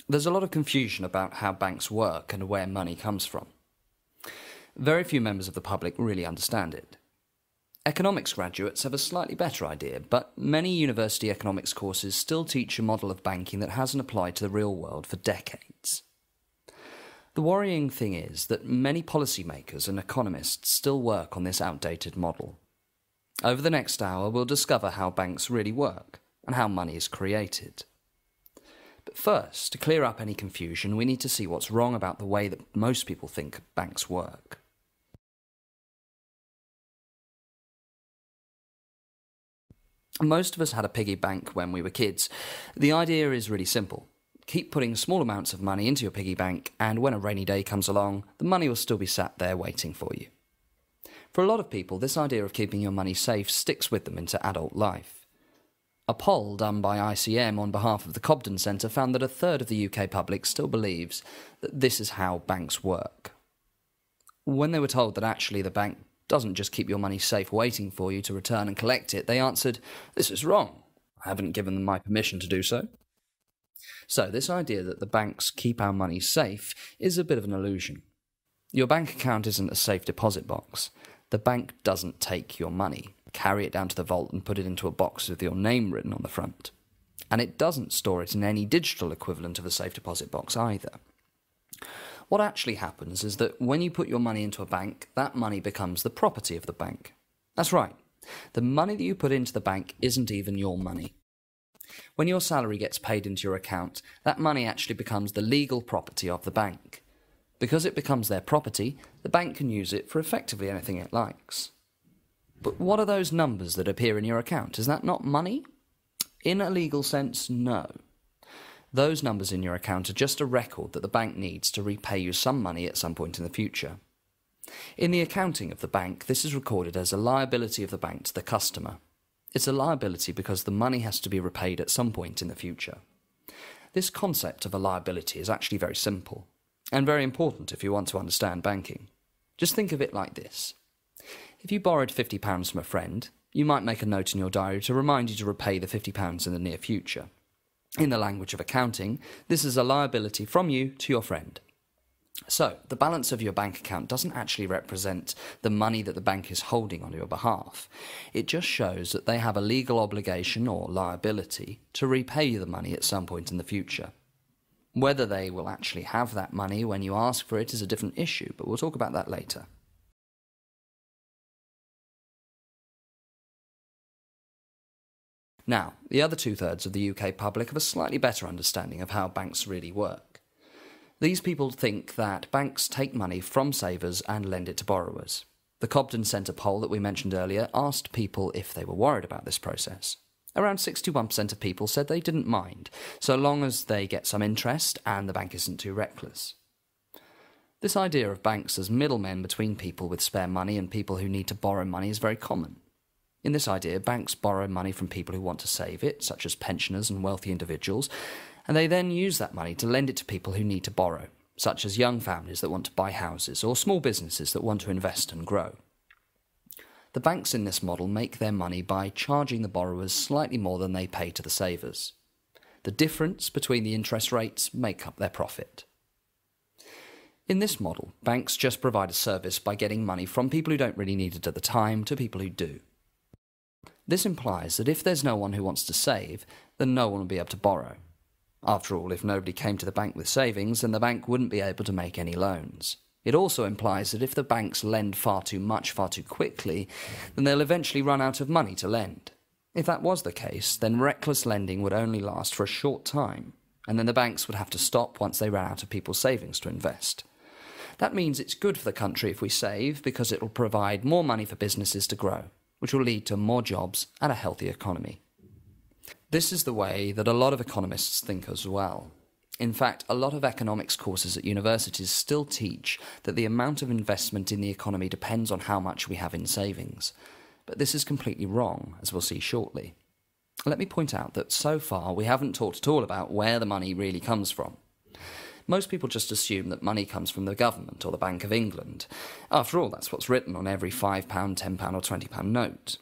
There's a lot of confusion about how banks work and where money comes from. Very few members of the public really understand it. Economics graduates have a slightly better idea, but many university economics courses still teach a model of banking that hasn't applied to the real world for decades. The worrying thing is that many policymakers and economists still work on this outdated model. Over the next hour, we'll discover how banks really work and how money is created. But first, to clear up any confusion, we need to see what's wrong about the way that most people think banks work. Most of us had a piggy bank when we were kids. The idea is really simple. Keep putting small amounts of money into your piggy bank, and when a rainy day comes along, the money will still be sat there waiting for you. For a lot of people, this idea of keeping your money safe sticks with them into adult life. A poll done by ICM on behalf of the Cobden Centre found that a third of the UK public still believes that this is how banks work. When they were told that actually the bank doesn't just keep your money safe waiting for you to return and collect it, they answered, "This is wrong. I haven't given them my permission to do so." So this idea that the banks keep our money safe is a bit of an illusion. Your bank account isn't a safe deposit box. The bank doesn't take your money, carry it down to the vault and put it into a box with your name written on the front. And it doesn't store it in any digital equivalent of a safe deposit box either. What actually happens is that when you put your money into a bank, that money becomes the property of the bank. That's right. The money that you put into the bank isn't even your money. When your salary gets paid into your account, that money actually becomes the legal property of the bank. Because it becomes their property, the bank can use it for effectively anything it likes. But what are those numbers that appear in your account? Is that not money? In a legal sense, no. Those numbers in your account are just a record that the bank needs to repay you some money at some point in the future. In the accounting of the bank, this is recorded as a liability of the bank to the customer. It's a liability because the money has to be repaid at some point in the future. This concept of a liability is actually very simple, and very important if you want to understand banking. Just think of it like this. If you borrowed £50 from a friend, you might make a note in your diary to remind you to repay the £50 in the near future. In the language of accounting, this is a liability from you to your friend. So, the balance of your bank account doesn't actually represent the money that the bank is holding on your behalf. It just shows that they have a legal obligation or liability to repay you the money at some point in the future. Whether they will actually have that money when you ask for it is a different issue, but we'll talk about that later. Now, the other two-thirds of the UK public have a slightly better understanding of how banks really work. These people think that banks take money from savers and lend it to borrowers. The Cobden Centre poll that we mentioned earlier asked people if they were worried about this process. Around 61% of people said they didn't mind, so long as they get some interest and the bank isn't too reckless. This idea of banks as middlemen between people with spare money and people who need to borrow money is very common. In this idea, banks borrow money from people who want to save it, such as pensioners and wealthy individuals, and they then use that money to lend it to people who need to borrow, such as young families that want to buy houses or small businesses that want to invest and grow. The banks in this model make their money by charging the borrowers slightly more than they pay to the savers. The difference between the interest rates make up their profit. In this model, banks just provide a service by getting money from people who don't really need it at the time to people who do. This implies that if there's no one who wants to save, then no one will be able to borrow. After all, if nobody came to the bank with savings, then the bank wouldn't be able to make any loans. It also implies that if the banks lend far too much, far too quickly, then they'll eventually run out of money to lend. If that was the case, then reckless lending would only last for a short time, and then the banks would have to stop once they ran out of people's savings to invest. That means it's good for the country if we save, because it will provide more money for businesses to grow, which will lead to more jobs and a healthy economy. This is the way that a lot of economists think as well. In fact, a lot of economics courses at universities still teach that the amount of investment in the economy depends on how much we have in savings. But this is completely wrong, as we'll see shortly. Let me point out that so far we haven't talked at all about where the money really comes from. Most people just assume that money comes from the government or the Bank of England. After all, that's what's written on every £5, £10 or £20 note.